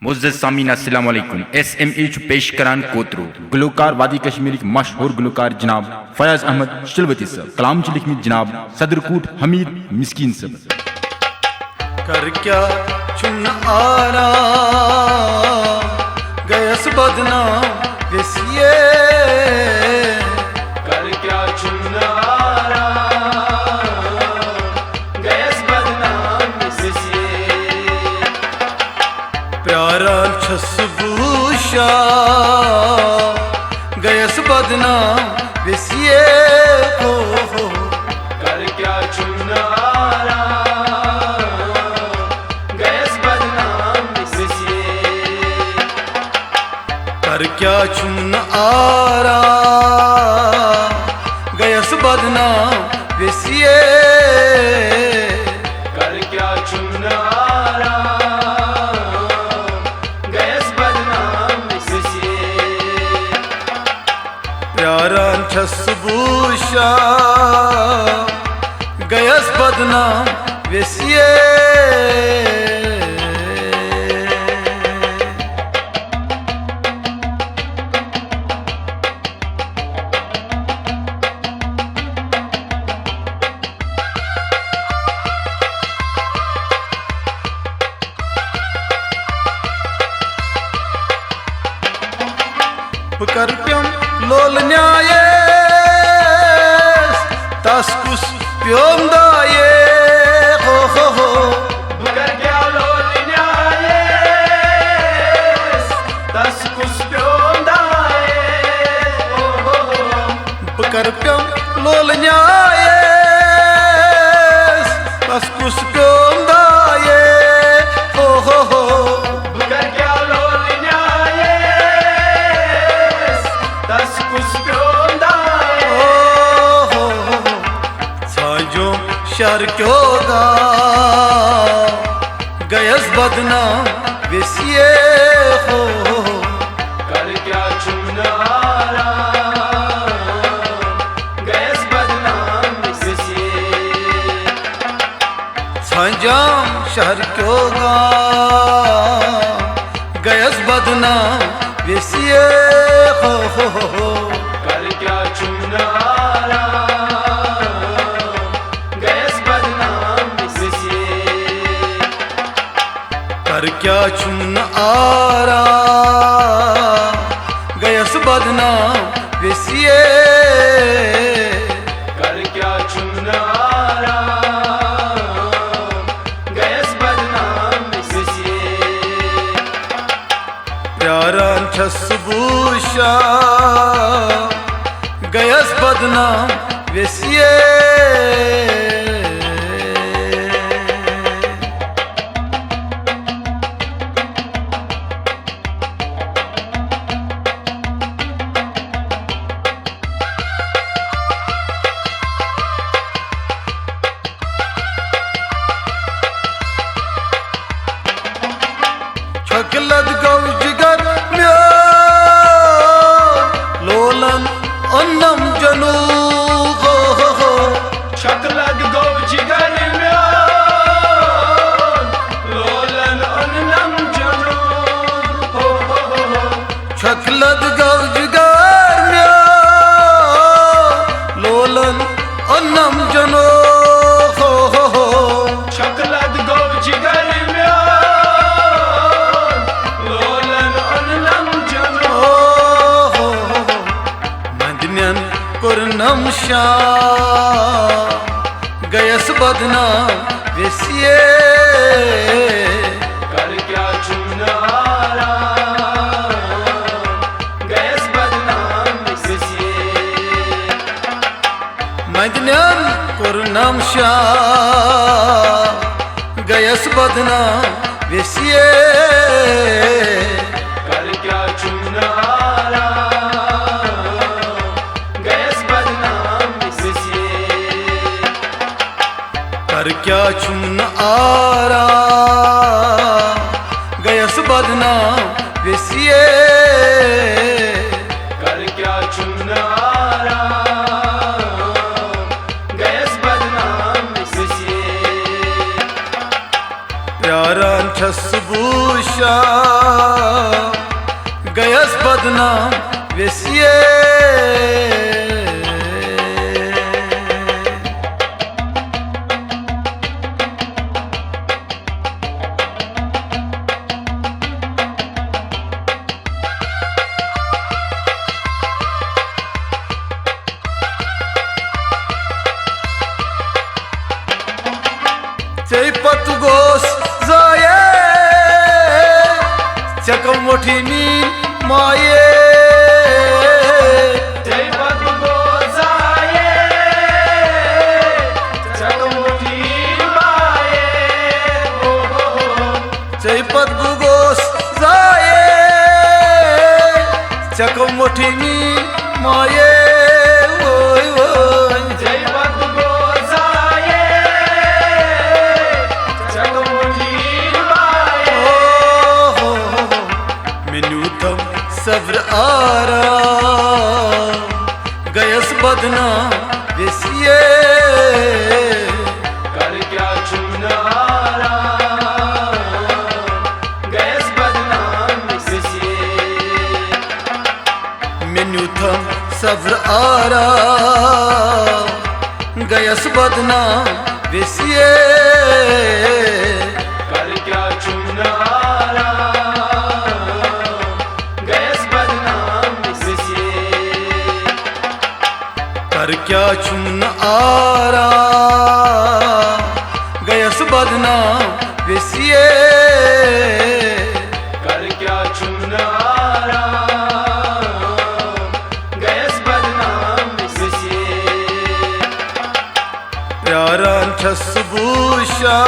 मुअज़्ज़ज़ सामीन अस्सलाम वालेकुम। SMH पेश करान कोतरो गुलकार वादी कश्मीर के मशहूर गुलकार जनाब फयाज अहमद शिलवती साहब, कलाम च लिखमी जनाब सदरकूट हमीद मिस्कीन साहब। कर क्या चुन आरा गयस बदना विसिए, कर क्या चुन आरा गयस बदना विसिए, प्यारा छसबूशा गयस बदना विसिए को, कर क्या चुन आरा गयस बदना विसिए, कर क्या चुन आरा गयस बदना विसिए, कर क्या चुन आरा गयस बदना विसिए, प्यारा छसबूशा गयस बदना विसिए। Karpyam lol nyaye taskus pyom daye ho ho ho, कर क्या लोल न्याये तस्कुस प्योंदाये ओ हो हो, karpyam lol nyaye taskus pyom daye ho ho ho, कर क्या लोल न्याये तस्कुस प्योंदाये oh ho ho, साजो शर क्योगा गयस बदना विसिए हो हो, कर क्या चुन आरा गैस बदनाम विसिए, संजाम शहर क्यों गा गयस बदना विसिए हो हो, कर क्या चुन आरा गैस बदनाम विसिए, कर क्या चुन आरा गयस बदना विसिए, कर क्या चुन आरा गैस बदनाम विसिए, प्यारा छसबूशा गयस बदना विसिए। छकलद गौजगर म्यो लोलन अन्नम जनू हो हो, शकलग गौ जिगर म्यो लोलन अन्नम जनो हो हो, छकलद गौजगर म्यो लोलन अन्नम जनो हो हो, शकलग गौ जिगर म्यो लोलन अन्नम जनो हो मंदन्यन कुरनम शा गयस बदना विसिए, कर क्या चुन आरा गैस बदनाम विसिए, मंदन्यन कुरनम शा गयस बदना विसिए, कर क्या चुन आरा गैस बदनाम विसिए, कर क्या चुन आरा गयस बदना विसिए, कर क्या चुन आरा गैस बदनाम विसिए, प्यारा छसबूशा बदनाम वेसिए चे पत गोस जाये चक मोठी मी माये चैपत गुगोस जाये चक मोठी मी माये ओय ओय चैपत गुगोस जाये चक मोठी माये हो मेनू थम सब्र आरा गयस बदनाम वेसिए कर क्या चुनारा गैस बदनाम वेसिए मेनू थम सब्र आरा गयस बदनाम वेसिए कर क्या चुनारा गैस बदनाम वेसिए कर क्या चुन आरा गयस बदनाम वेसिए कर क्या चुनारा गैस बदनाम वेसिए प्यारान छस भूषा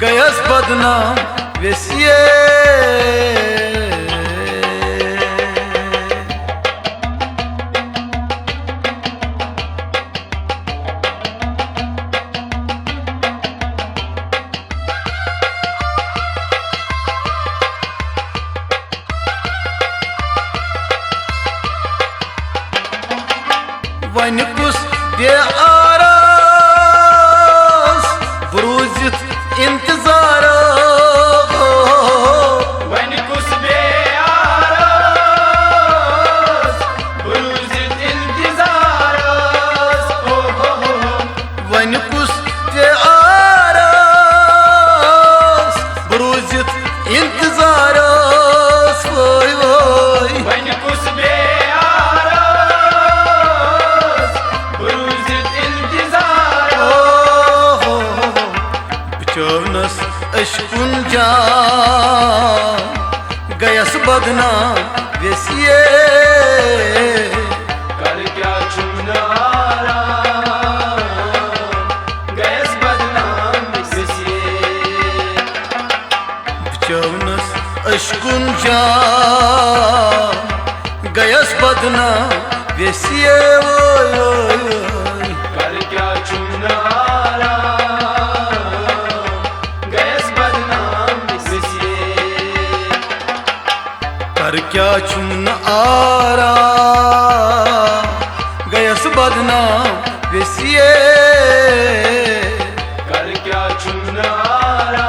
गयस बदनाम वेसिए वन कुस बे आरास ब्रूजित इंतजार वन कुस बे आरास ब्रूजित इंतजारस वन कुस बे आरास ब्रूजित इंतजार वोय वोय वन कुस बे चौनस अशकुन जान गयस बदनाम वेसिए कर क्या चुनारा गैस बदनाम वेसिए चौनस अशकुन जान गयस बदनाम वेसिए ओय ओय ओय कर क्या चुनारा गैस बदनाम वेसिए कर क्या चुन आरा गयस बदनाम वेसिए कर क्या चुनारा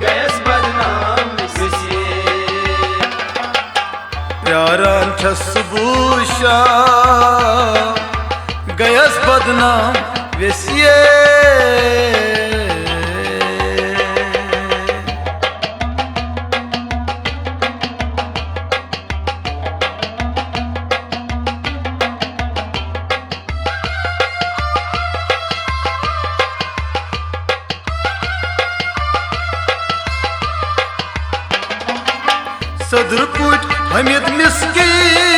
गैस बदनाम वेसिए प्यारान छस भूषा गयस बदनाम वेसिए सदर पुट हमिद मिस्कीन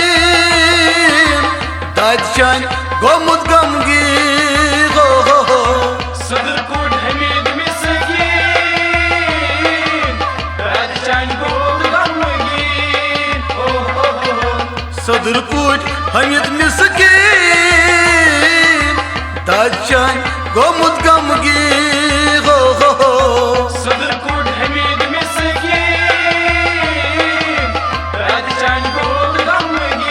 दादशान गोमुद गमगीर सदर कोट हमीद मिस्कीन राजशान गोद गमगीन सदर पुट हमिद मिस्कीन दादशान गोमुद गमगीर सदर कोट हमीद मिस्कीन राजशान गोद गमगीन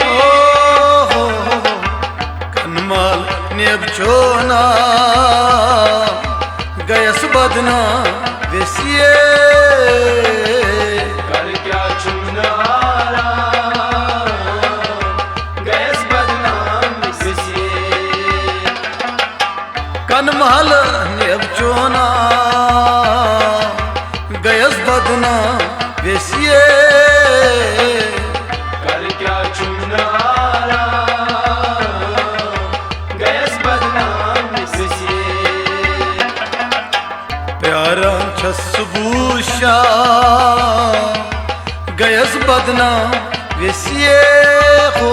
कनमाल नेब चोना गयस बदनाम वेसिए कर बदनाम वेसिए कर क्या चुनारा गैस बदनाम विसिए प्यारा छसबूशा गयस बदनाम वेसिए हो